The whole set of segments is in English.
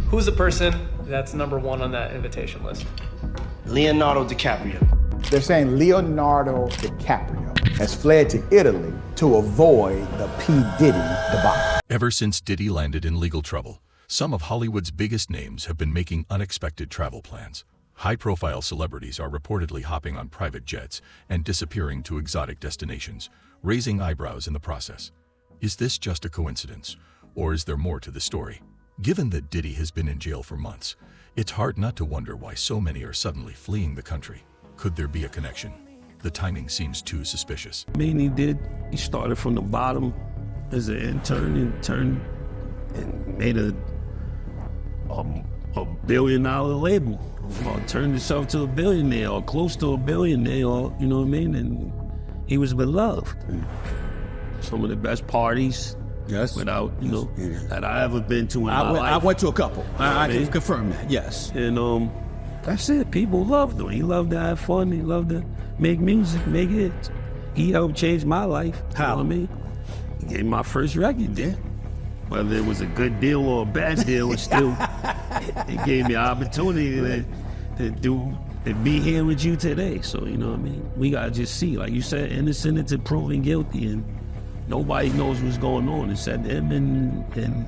Who's the person that's #1 on that invitation list? Leonardo DiCaprio. They're saying Leonardo DiCaprio has fled to Italy to avoid the P. Diddy debacle. Ever since Diddy landed in legal trouble, some of Hollywood's biggest names have been making unexpected travel plans. High-profile celebrities are reportedly hopping on private jets and disappearing to exotic destinations, raising eyebrows in the process. Is this just a coincidence, or is there more to the story? Given that Diddy has been in jail for months, it's hard not to wonder why so many are suddenly fleeing the country. Could there be a connection? The timing seems too suspicious. I mean, he started from the bottom as an intern and turned and made a $1 billion label. Or turned himself to a billionaire or close to a billionaire, or, you know what I mean? And he was beloved. Some of the best parties, yes, without, you know, that I ever been to in my life. I went to a couple. I can confirm that, yes. And that's it. People loved him. He loved to have fun. He loved to make music, make hits. He helped change my life. How? You know what I mean? He gave me my first record, yeah. Whether it was a good deal or a bad deal, it still it gave me an opportunity to be here with you today. So, you know what I mean? We gotta just see, like you said, innocent until proven guilty, and nobody knows what's going on except him and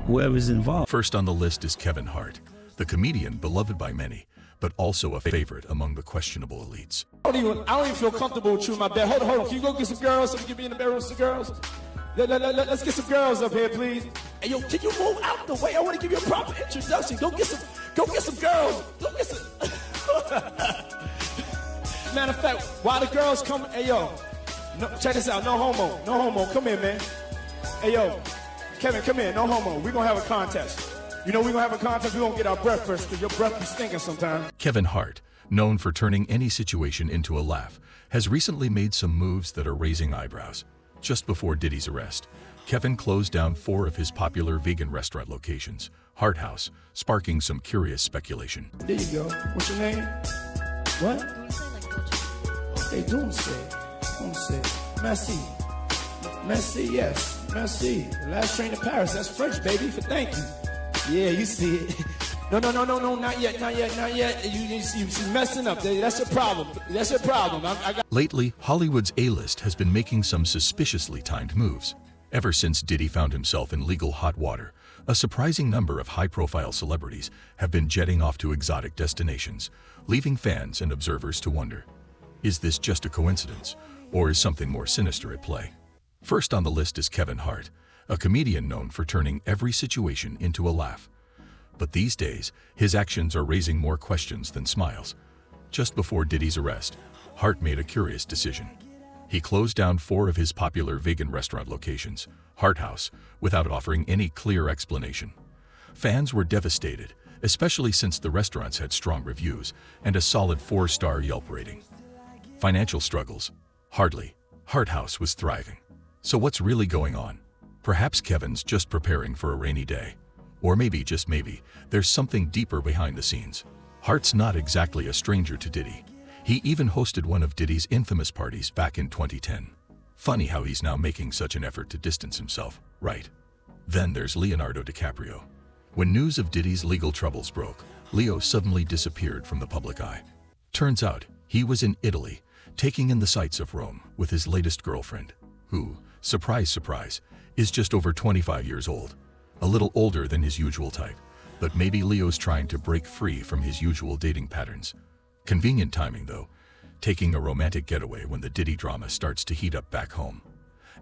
whoever's involved. First on the list is Kevin Hart, the comedian beloved by many, but also a favorite among the questionable elites. I don't even feel comfortable with you in my bed. Hold on. Can you go get some girls so we can be in the bedroom with some girls? Let's get some girls up here, please. Hey, yo, can you move out the way? I want to give you a proper introduction. Go get some girls. Go get some. Matter of fact, while the girls come, hey, yo, no, check this out. No homo. Come here, man. Hey, yo, Kevin, come here. No homo. We're going to have a contest. You know we're going to have a contest. We're going to get our breath first because your breath be stinking sometimes. Kevin Hart, known for turning any situation into a laugh, has recently made some moves that are raising eyebrows. Just before Diddy's arrest, Kevin closed down 4 of his popular vegan restaurant locations, Hart House, sparking some curious speculation. There you go. What's your name? What? Hey, Doomsday. Merci. Merci, yes. Merci. Last train to Paris. That's French, baby, for thank you. Yeah, you see it. No, not yet. You're messing up. That's your problem. Lately, Hollywood's A-list has been making some suspiciously timed moves. Ever since Diddy found himself in legal hot water, a surprising number of high-profile celebrities have been jetting off to exotic destinations, leaving fans and observers to wonder, is this just a coincidence, or is something more sinister at play? First on the list is Kevin Hart, a comedian known for turning every situation into a laugh. But these days, his actions are raising more questions than smiles. Just before Diddy's arrest, Hart made a curious decision. He closed down 4 of his popular vegan restaurant locations, Hart House, without offering any clear explanation. Fans were devastated, especially since the restaurants had strong reviews and a solid 4-star Yelp rating. Financial struggles? Hardly. Hart House was thriving. So what's really going on? Perhaps Kevin's just preparing for a rainy day. Or maybe, just maybe, there's something deeper behind the scenes. Hart's not exactly a stranger to Diddy. He even hosted one of Diddy's infamous parties back in 2010. Funny how he's now making such an effort to distance himself, right? Then there's Leonardo DiCaprio. When news of Diddy's legal troubles broke, Leo suddenly disappeared from the public eye. Turns out, he was in Italy, taking in the sights of Rome with his latest girlfriend, who, surprise, surprise, is just over 25 years old. A little older than his usual type, but maybe Leo's trying to break free from his usual dating patterns. Convenient timing, though, taking a romantic getaway when the Diddy drama starts to heat up back home.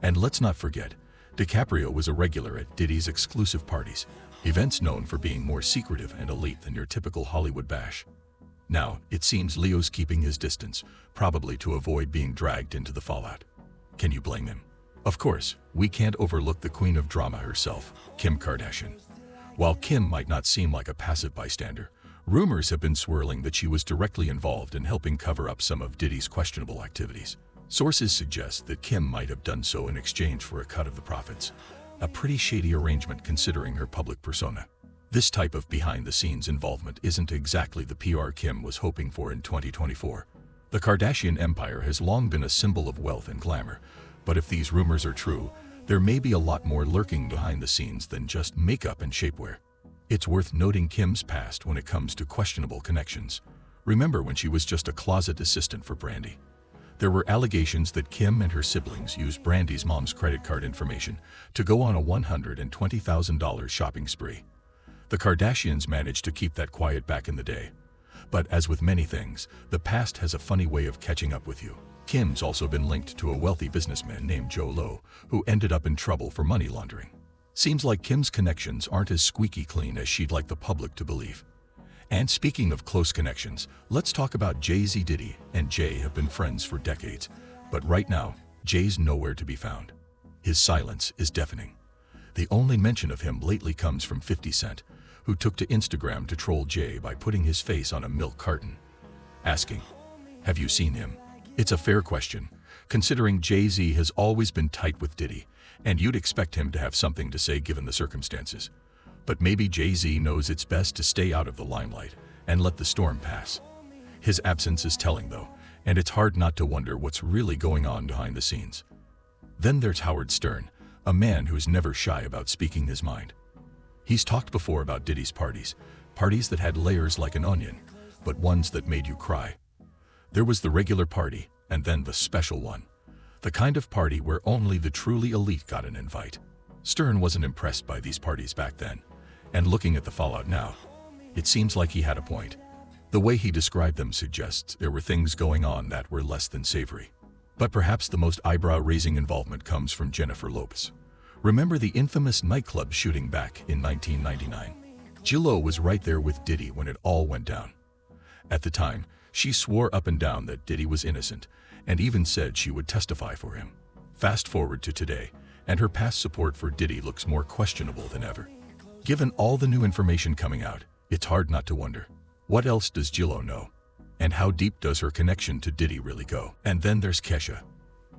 And let's not forget, DiCaprio was a regular at Diddy's exclusive parties, events known for being more secretive and elite than your typical Hollywood bash. Now, it seems Leo's keeping his distance, probably to avoid being dragged into the fallout. Can you blame him? Of course, we can't overlook the queen of drama herself, Kim Kardashian. While Kim might not seem like a passive bystander, rumors have been swirling that she was directly involved in helping cover up some of Diddy's questionable activities. Sources suggest that Kim might have done so in exchange for a cut of the profits, a pretty shady arrangement considering her public persona. This type of behind-the-scenes involvement isn't exactly the PR Kim was hoping for in 2024. The Kardashian empire has long been a symbol of wealth and glamour, but if these rumors are true, there may be a lot more lurking behind the scenes than just makeup and shapewear. It's worth noting Kim's past when it comes to questionable connections. Remember when she was just a closet assistant for Brandy? There were allegations that Kim and her siblings used Brandy's mom's credit card information to go on a $120,000 shopping spree. The Kardashians managed to keep that quiet back in the day. But as with many things, the past has a funny way of catching up with you. Kim's also been linked to a wealthy businessman named Joe Lowe, who ended up in trouble for money laundering. Seems like Kim's connections aren't as squeaky clean as she'd like the public to believe. And speaking of close connections, let's talk about Jay-Z. Diddy and Jay have been friends for decades, but right now, Jay's nowhere to be found. His silence is deafening. The only mention of him lately comes from 50 Cent, who took to Instagram to troll Jay by putting his face on a milk carton, asking, "Have you seen him?" It's a fair question, considering Jay-Z has always been tight with Diddy, and you'd expect him to have something to say given the circumstances. But maybe Jay-Z knows it's best to stay out of the limelight and let the storm pass. His absence is telling though, and it's hard not to wonder what's really going on behind the scenes. Then there's Howard Stern, a man who's never shy about speaking his mind. He's talked before about Diddy's parties that had layers like an onion, but ones that made you cry. There was the regular party, and then the special one. The kind of party where only the truly elite got an invite. Stern wasn't impressed by these parties back then, and looking at the fallout now, it seems like he had a point. The way he described them suggests there were things going on that were less than savory. But perhaps the most eyebrow-raising involvement comes from Jennifer Lopez. Remember the infamous nightclub shooting back in 1999? J-Lo was right there with Diddy when it all went down. At the time, she swore up and down that Diddy was innocent, and even said she would testify for him. Fast forward to today, and her past support for Diddy looks more questionable than ever. Given all the new information coming out, it's hard not to wonder, what else does J-Lo know? And how deep does her connection to Diddy really go? And then there's Kesha.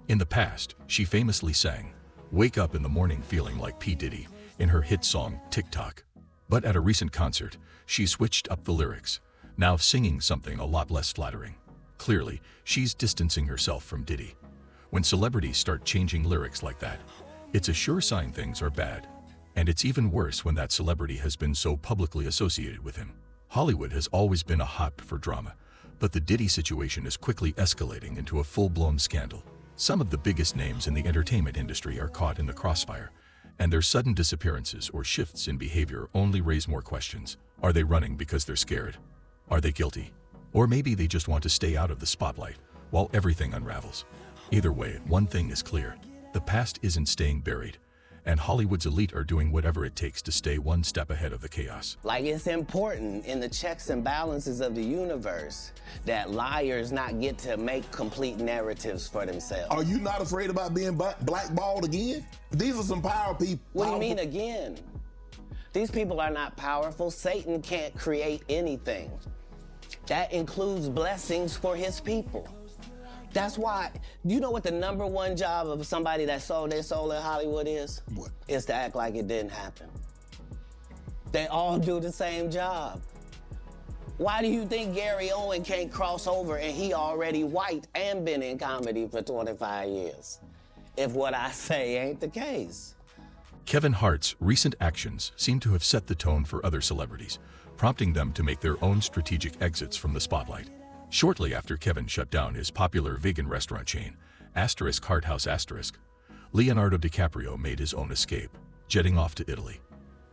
In the past, she famously sang, "Wake Up in the Morning Feeling Like P. Diddy" in her hit song, TikTok. But at a recent concert, she switched up the lyrics, now singing something a lot less flattering. Clearly, she's distancing herself from Diddy. When celebrities start changing lyrics like that, it's a sure sign things are bad. And it's even worse when that celebrity has been so publicly associated with him. Hollywood has always been a hotbed for drama, but the Diddy situation is quickly escalating into a full-blown scandal. Some of the biggest names in the entertainment industry are caught in the crossfire, and their sudden disappearances or shifts in behavior only raise more questions. Are they running because they're scared? Are they guilty? Or maybe they just want to stay out of the spotlight while everything unravels. Either way, one thing is clear. The past isn't staying buried, and Hollywood's elite are doing whatever it takes to stay one step ahead of the chaos. Like, it's important in the checks and balances of the universe that liars not get to make complete narratives for themselves. Are you not afraid about being blackballed again? These are some power people. What do you mean again? These people are not powerful. Satan can't create anything. That includes blessings for his people. That's why, you know what the #1 job of somebody that sold their soul in Hollywood is? What? Is to act like it didn't happen. They all do the same job. Why do you think Gary Owen can't cross over and he already white and been in comedy for 25 years? If what I say ain't the case. Kevin Hart's recent actions seem to have set the tone for other celebrities, prompting them to make their own strategic exits from the spotlight. Shortly after Kevin shut down his popular vegan restaurant chain, Hart House *, Leonardo DiCaprio made his own escape, jetting off to Italy.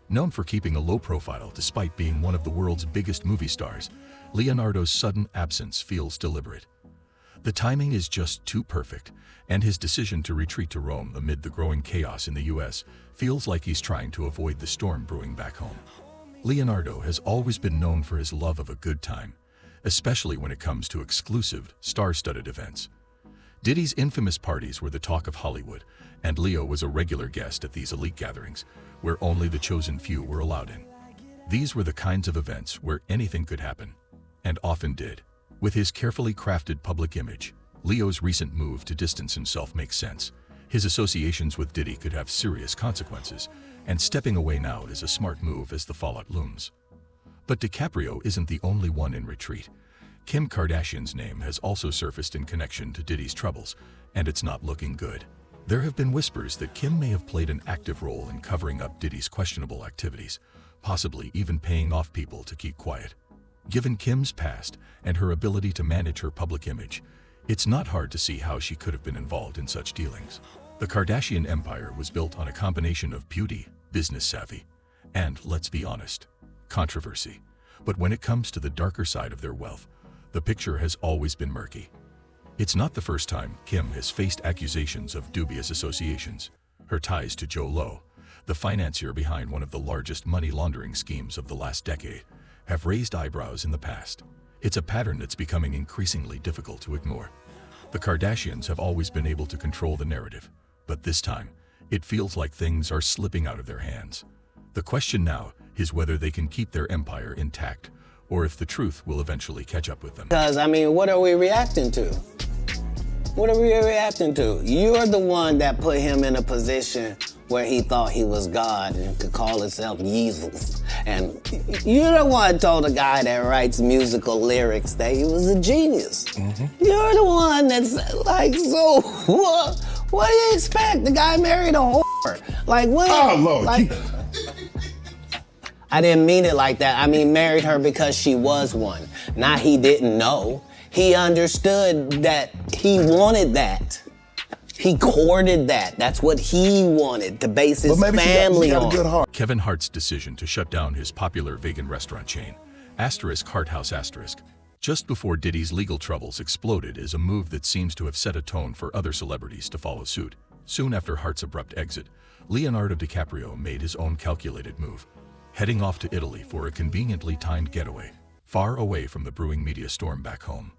Known for keeping a low profile despite being one of the world's biggest movie stars, Leonardo's sudden absence feels deliberate. The timing is just too perfect, and his decision to retreat to Rome amid the growing chaos in the US feels like he's trying to avoid the storm brewing back home. Leonardo has always been known for his love of a good time, especially when it comes to exclusive, star-studded events. Diddy's infamous parties were the talk of Hollywood, and Leo was a regular guest at these elite gatherings, where only the chosen few were allowed in. These were the kinds of events where anything could happen, and often did. With his carefully crafted public image, Leo's recent move to distance himself makes sense. His associations with Diddy could have serious consequences, and stepping away now is a smart move as the fallout looms. But DiCaprio isn't the only one in retreat. Kim Kardashian's name has also surfaced in connection to Diddy's troubles, and it's not looking good. There have been whispers that Kim may have played an active role in covering up Diddy's questionable activities, possibly even paying off people to keep quiet. Given Kim's past and her ability to manage her public image, it's not hard to see how she could have been involved in such dealings. The Kardashian empire was built on a combination of beauty, business savvy, and, let's be honest, controversy. But when it comes to the darker side of their wealth, the picture has always been murky. It's not the first time Kim has faced accusations of dubious associations. Her ties to Joe Low, the financier behind one of the largest money laundering schemes of the last decade, have raised eyebrows in the past. It's a pattern that's becoming increasingly difficult to ignore. The Kardashians have always been able to control the narrative, but this time, it feels like things are slipping out of their hands. The question now is whether they can keep their empire intact, or if the truth will eventually catch up with them. Because, I mean, what are we reacting to? What are we reacting to? You're the one that put him in a position where he thought he was God and could call himself Jesus. And you're the one told a guy that writes musical lyrics that he was a genius. You're the one that's like, so what do you expect? The guy married a whore. Like, what? Oh, Lord. Like, I didn't mean it like that. I mean, married her because she was one. Not he didn't know. He understood that he wanted that. He courted that. That's what he wanted, to base his family on. Good heart. Kevin Hart's decision to shut down his popular vegan restaurant chain, Hart House *, just before Diddy's legal troubles exploded, is a move that seems to have set a tone for other celebrities to follow suit. Soon after Hart's abrupt exit, Leonardo DiCaprio made his own calculated move, heading off to Italy for a conveniently timed getaway, far away from the brewing media storm back home.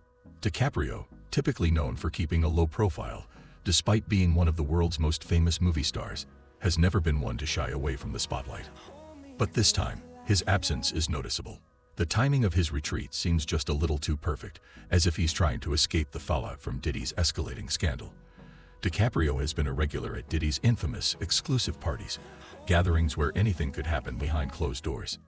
DiCaprio, typically known for keeping a low profile, despite being one of the world's most famous movie stars, has never been one to shy away from the spotlight. But this time, his absence is noticeable. The timing of his retreat seems just a little too perfect, as if he's trying to escape the fallout from Diddy's escalating scandal. DiCaprio has been a regular at Diddy's infamous exclusive parties, gatherings where anything could happen behind closed doors.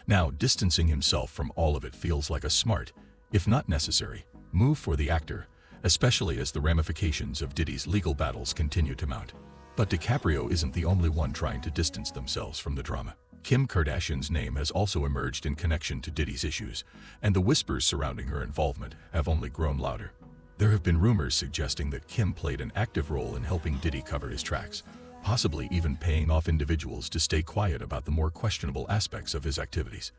Now, distancing himself from all of it feels like a smart, if not necessary, move for the actor, especially as the ramifications of Diddy's legal battles continue to mount. But DiCaprio isn't the only one trying to distance themselves from the drama. Kim Kardashian's name has also emerged in connection to Diddy's issues, and the whispers surrounding her involvement have only grown louder. There have been rumors suggesting that Kim played an active role in helping Diddy cover his tracks, possibly even paying off individuals to stay quiet about the more questionable aspects of his activities.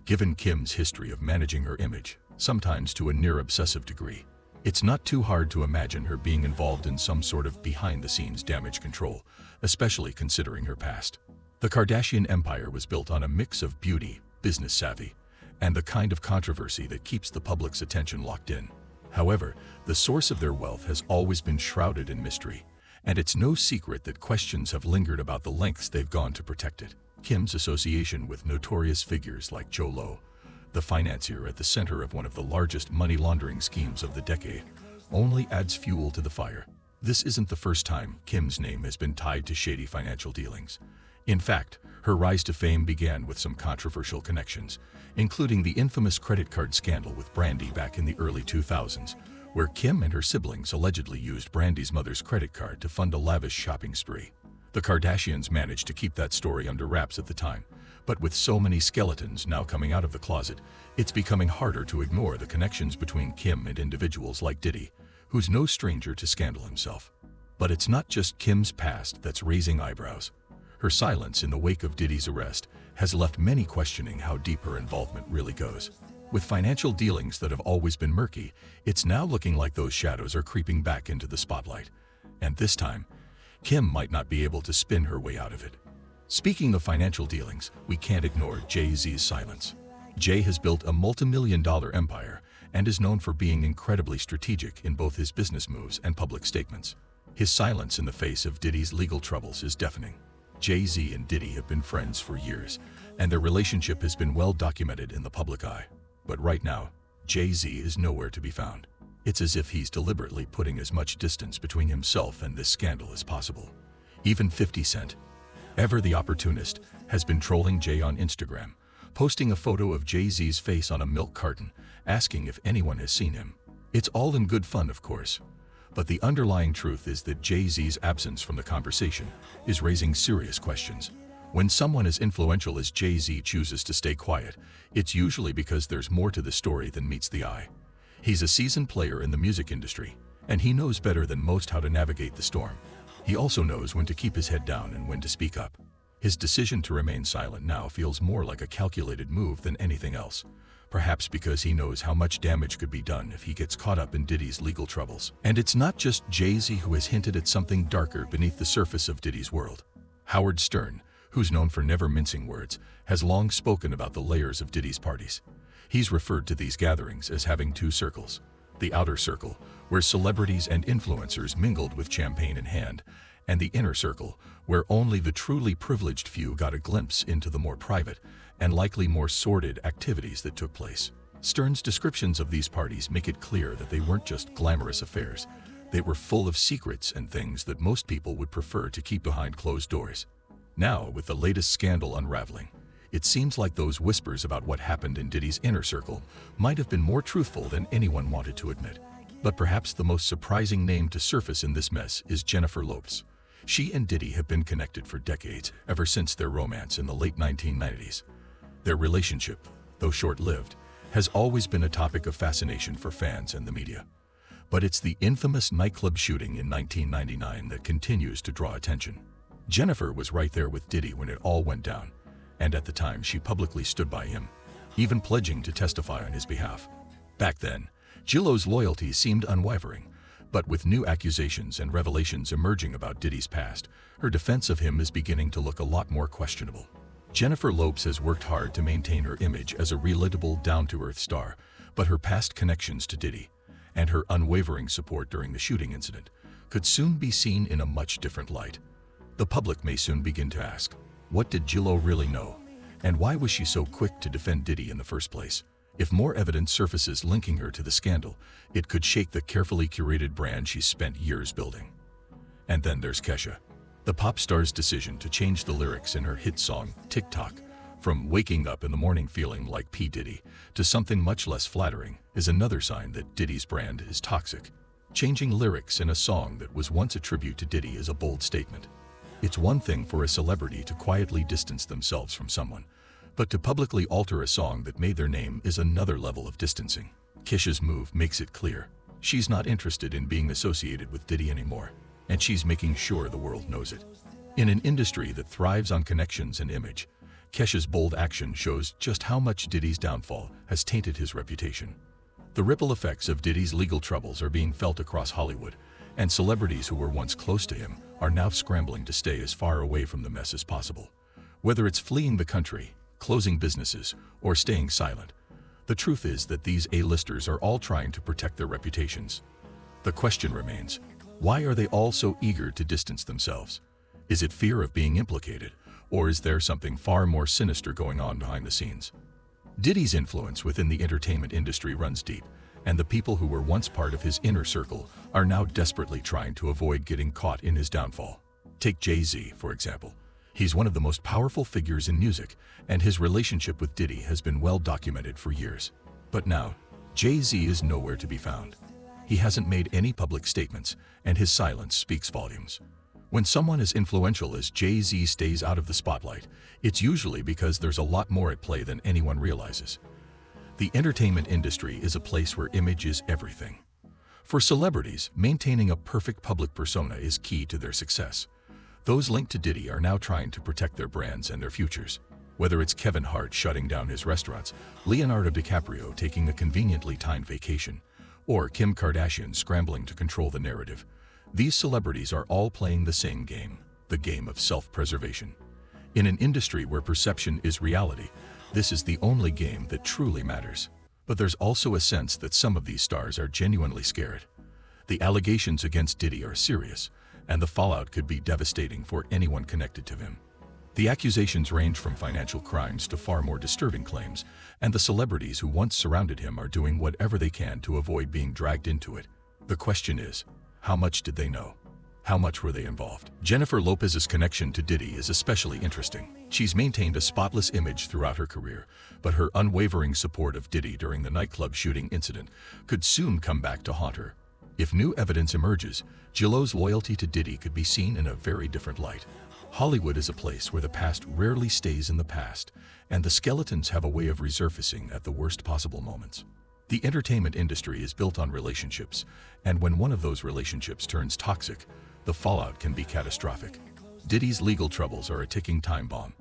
Given Kim's history of managing her image, sometimes to a near-obsessive degree, it's not too hard to imagine her being involved in some sort of behind-the-scenes damage control, especially considering her past. The Kardashian empire was built on a mix of beauty, business savvy, and the kind of controversy that keeps the public's attention locked in. However, the source of their wealth has always been shrouded in mystery, and it's no secret that questions have lingered about the lengths they've gone to protect it. Kim's association with notorious figures like Joe Low, the financier at the center of one of the largest money laundering schemes of the decade, only adds fuel to the fire. This isn't the first time Kim's name has been tied to shady financial dealings. In fact, her rise to fame began with some controversial connections, including the infamous credit card scandal with Brandy back in the early 2000s, where Kim and her siblings allegedly used Brandy's mother's credit card to fund a lavish shopping spree. The Kardashians managed to keep that story under wraps at the time, but with so many skeletons now coming out of the closet, it's becoming harder to ignore the connections between Kim and individuals like Diddy, who's no stranger to scandal himself. But it's not just Kim's past that's raising eyebrows. Her silence in the wake of Diddy's arrest has left many questioning how deep her involvement really goes. With financial dealings that have always been murky, it's now looking like those shadows are creeping back into the spotlight. And this time, Kim might not be able to spin her way out of it. Speaking of financial dealings, we can't ignore Jay-Z's silence. Jay has built a multi-million-dollar empire and is known for being incredibly strategic in both his business moves and public statements. His silence in the face of Diddy's legal troubles is deafening. Jay-Z and Diddy have been friends for years, and their relationship has been well documented in the public eye. But right now, Jay-Z is nowhere to be found. It's as if he's deliberately putting as much distance between himself and this scandal as possible. Even 50 Cent, ever the opportunist, has been trolling Jay on Instagram, posting a photo of Jay-Z's face on a milk carton, asking if anyone has seen him. It's all in good fun, of course. But the underlying truth is that Jay-Z's absence from the conversation is raising serious questions. When someone as influential as Jay-Z chooses to stay quiet, it's usually because there's more to the story than meets the eye. He's a seasoned player in the music industry, and he knows better than most how to navigate the storm. He also knows when to keep his head down and when to speak up. His decision to remain silent now feels more like a calculated move than anything else. Perhaps because he knows how much damage could be done if he gets caught up in Diddy's legal troubles. And it's not just Jay-Z who has hinted at something darker beneath the surface of Diddy's world. Howard Stern, who's known for never mincing words, has long spoken about the layers of Diddy's parties. He's referred to these gatherings as having two circles. The outer circle, where celebrities and influencers mingled with champagne in hand, and the inner circle, where only the truly privileged few got a glimpse into the more private and likely more sordid activities that took place. Stern's descriptions of these parties make it clear that they weren't just glamorous affairs. They were full of secrets and things that most people would prefer to keep behind closed doors. Now, with the latest scandal unraveling, it seems like those whispers about what happened in Diddy's inner circle might have been more truthful than anyone wanted to admit. But perhaps the most surprising name to surface in this mess is Jennifer Lopez. She and Diddy have been connected for decades, ever since their romance in the late 1990s. Their relationship, though short-lived, has always been a topic of fascination for fans and the media. But it's the infamous nightclub shooting in 1999 that continues to draw attention. Jennifer was right there with Diddy when it all went down, and at the time she publicly stood by him, even pledging to testify on his behalf. Back then, J.Lo's loyalty seemed unwavering, but with new accusations and revelations emerging about Diddy's past, her defense of him is beginning to look a lot more questionable. Jennifer Lopez has worked hard to maintain her image as a relatable, down-to-earth star, but her past connections to Diddy and her unwavering support during the shooting incident could soon be seen in a much different light. The public may soon begin to ask, what did J.Lo really know? And why was she so quick to defend Diddy in the first place? If more evidence surfaces linking her to the scandal, it could shake the carefully curated brand she's spent years building. And then there's Kesha. The pop star's decision to change the lyrics in her hit song, TikTok, from waking up in the morning feeling like P. Diddy to something much less flattering is another sign that Diddy's brand is toxic. Changing lyrics in a song that was once a tribute to Diddy is a bold statement. It's one thing for a celebrity to quietly distance themselves from someone, but to publicly alter a song that made their name is another level of distancing. Kesha's move makes it clear. She's not interested in being associated with Diddy anymore, and she's making sure the world knows it. In an industry that thrives on connections and image, Kesha's bold action shows just how much Diddy's downfall has tainted his reputation. The ripple effects of Diddy's legal troubles are being felt across Hollywood, and celebrities who were once close to him are now scrambling to stay as far away from the mess as possible. Whether it's fleeing the country, closing businesses, or staying silent, the truth is that these A-listers are all trying to protect their reputations. The question remains, why are they all so eager to distance themselves? Is it fear of being implicated, or is there something far more sinister going on behind the scenes? Diddy's influence within the entertainment industry runs deep, and the people who were once part of his inner circle are now desperately trying to avoid getting caught in his downfall. Take Jay-Z, for example. He's one of the most powerful figures in music, and his relationship with Diddy has been well documented for years. But now, Jay-Z is nowhere to be found. He hasn't made any public statements, and his silence speaks volumes. When someone as influential as Jay-Z stays out of the spotlight, it's usually because there's a lot more at play than anyone realizes. The entertainment industry is a place where image is everything. For celebrities, maintaining a perfect public persona is key to their success. Those linked to Diddy are now trying to protect their brands and their futures. Whether it's Kevin Hart shutting down his restaurants, Leonardo DiCaprio taking a conveniently timed vacation, or Kim Kardashian scrambling to control the narrative, these celebrities are all playing the same game, the game of self-preservation. In an industry where perception is reality, this is the only game that truly matters. But there's also a sense that some of these stars are genuinely scared. The allegations against Diddy are serious, and the fallout could be devastating for anyone connected to him. The accusations range from financial crimes to far more disturbing claims, and the celebrities who once surrounded him are doing whatever they can to avoid being dragged into it. The question is, how much did they know? How much were they involved? Jennifer Lopez's connection to Diddy is especially interesting. She's maintained a spotless image throughout her career, but her unwavering support of Diddy during the nightclub shooting incident could soon come back to haunt her. If new evidence emerges, J.Lo's loyalty to Diddy could be seen in a very different light. Hollywood is a place where the past rarely stays in the past, and the skeletons have a way of resurfacing at the worst possible moments. The entertainment industry is built on relationships, and when one of those relationships turns toxic, the fallout can be catastrophic. Diddy's legal troubles are a ticking time bomb,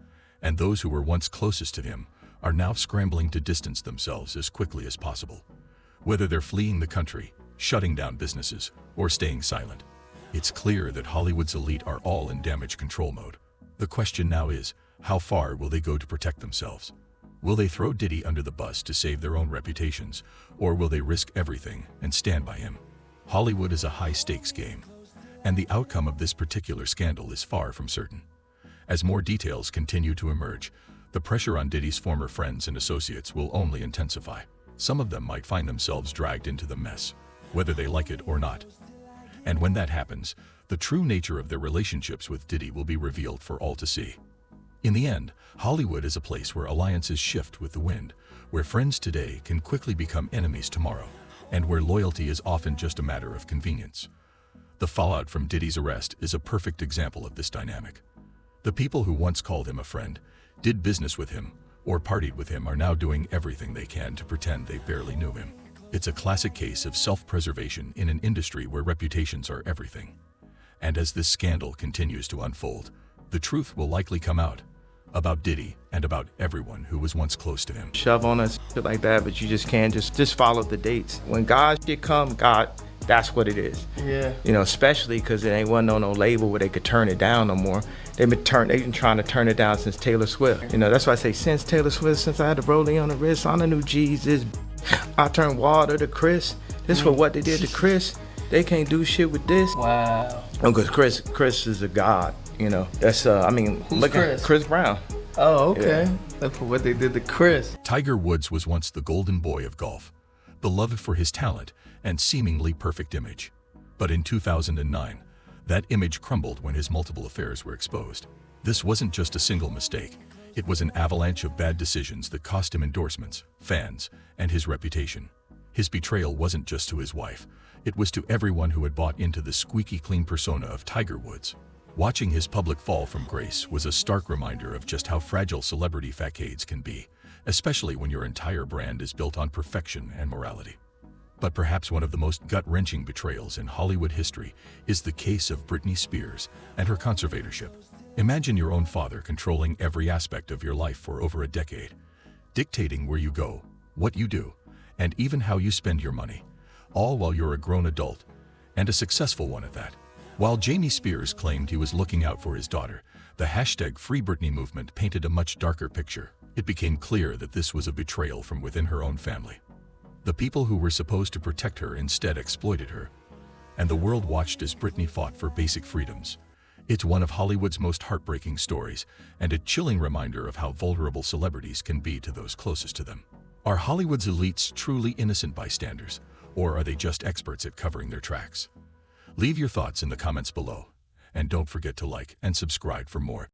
and those who were once closest to him are now scrambling to distance themselves as quickly as possible. Whether they're fleeing the country, shutting down businesses, or staying silent, it's clear that Hollywood's elite are all in damage control mode. The question now is, how far will they go to protect themselves? Will they throw Diddy under the bus to save their own reputations, or will they risk everything and stand by him? Hollywood is a high-stakes game, and the outcome of this particular scandal is far from certain. As more details continue to emerge, the pressure on Diddy's former friends and associates will only intensify. Some of them might find themselves dragged into the mess, whether they like it or not. And when that happens, the true nature of their relationships with Diddy will be revealed for all to see. In the end, Hollywood is a place where alliances shift with the wind, where friends today can quickly become enemies tomorrow, and where loyalty is often just a matter of convenience. The fallout from Diddy's arrest is a perfect example of this dynamic. The people who once called him a friend, did business with him, or partied with him are now doing everything they can to pretend they barely knew him. It's a classic case of self-preservation in an industry where reputations are everything. And as this scandal continues to unfold, the truth will likely come out about Diddy and about everyone who was once close to him. Shove on us, shit like that, but you just can't just follow the dates. When God shit come, God, that's what it is. Yeah. You know, especially because it ain't wasn't on no label where they could turn it down no more. They've been trying to turn it down since Taylor Swift. You know, that's why I say since Taylor Swift, since I had the rollie on the wrist, on the new Jesus, I turned water to Chris. This for what they did to Chris. They can't do shit with this. Wow. Oh, because Chris is a god. You know, that's I mean, who's look Chris? At Chris Brown. Oh, okay. Yeah. That's for what they did to Chris. Tiger Woods was once the golden boy of golf, beloved for his talent and seemingly perfect image. But in 2009, that image crumbled when his multiple affairs were exposed. This wasn't just a single mistake. It was an avalanche of bad decisions that cost him endorsements, fans, and his reputation. His betrayal wasn't just to his wife. It was to everyone who had bought into the squeaky clean persona of Tiger Woods. Watching his public fall from grace was a stark reminder of just how fragile celebrity facades can be, especially when your entire brand is built on perfection and morality. But perhaps one of the most gut-wrenching betrayals in Hollywood history is the case of Britney Spears and her conservatorship. Imagine your own father controlling every aspect of your life for over a decade, dictating where you go, what you do, and even how you spend your money, all while you're a grown adult, and a successful one at that. While Jamie Spears claimed he was looking out for his daughter, the #FreeBritney movement painted a much darker picture. It became clear that this was a betrayal from within her own family. The people who were supposed to protect her instead exploited her, and the world watched as Britney fought for basic freedoms. It's one of Hollywood's most heartbreaking stories, and a chilling reminder of how vulnerable celebrities can be to those closest to them. Are Hollywood's elites truly innocent bystanders, or are they just experts at covering their tracks? Leave your thoughts in the comments below, and don't forget to like and subscribe for more.